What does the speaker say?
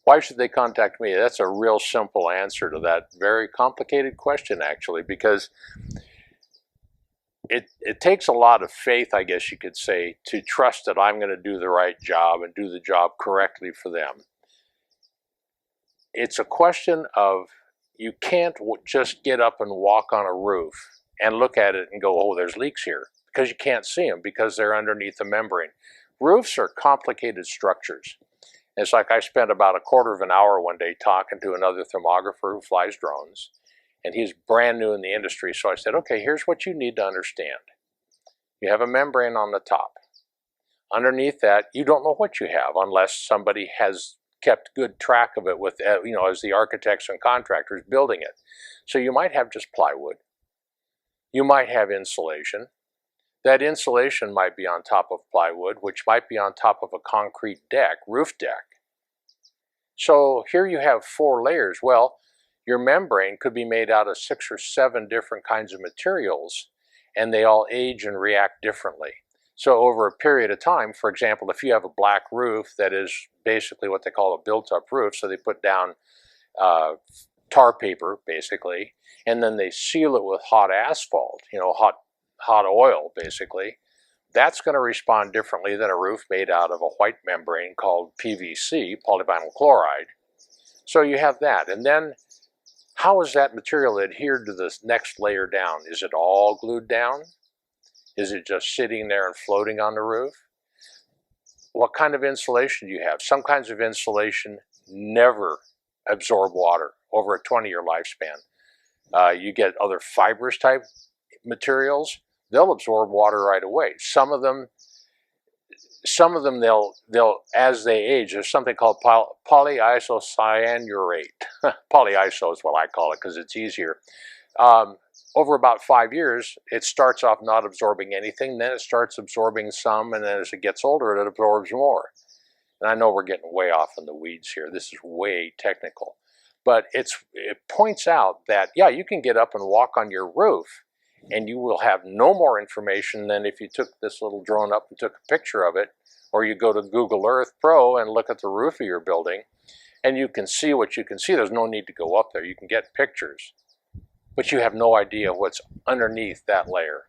Why should they contact me? That's a real simple answer to that very complicated question, actually, because it takes a lot of faith, I guess you could say, to trust that I'm going to do the right job and do the job correctly for them. It's a question of, you can't just get up and walk on a roof and look at it and go, oh, there's leaks here, because you can't see them because they're underneath the membrane. Roofs are complicated structures. It's like I spent about a quarter of an hour one day talking to another thermographer who flies drones, and he's brand new in the industry. So I said, okay, here's what you need to understand. You have a membrane on the top. Underneath that, you don't know what you have unless somebody has kept good track of it with, as the architects and contractors building it. So you might have just plywood. You might have insulation. That insulation might be on top of plywood, which might be on top of a concrete deck, roof deck. So here you have 4 layers. Well, your membrane could be made out of 6 or 7 different kinds of materials, and they all age and react differently. So over a period of time, for example, if you have a black roof that is basically what they call a built-up roof, so they put down tar paper, basically, and then they seal it with hot asphalt, hot oil, basically, that's going to respond differently than a roof made out of a white membrane called PVC, polyvinyl chloride. So you have that. And then how is that material adhered to this next layer down? Is it all glued down? Is it just sitting there and floating on the roof? What kind of insulation do you have? Some kinds of insulation never absorb water over a 20-year lifespan. You get other fibrous type materials, they'll absorb water right away. Some of them they'll as they age, there's something called polyisocyanurate. Polyiso is what I call it because it's easier. Over about 5 years, it starts off not absorbing anything, then it starts absorbing some, and then as it gets older, it absorbs more. And I know we're getting way off in the weeds here. This is way technical. But it points out that, yeah, you can get up and walk on your roof, and you will have no more information than if you took this little drone up and took a picture of it, or you go to Google Earth Pro and look at the roof of your building, and you can see what you can see. There's no need to go up there. You can get pictures, but you have no idea what's underneath that layer.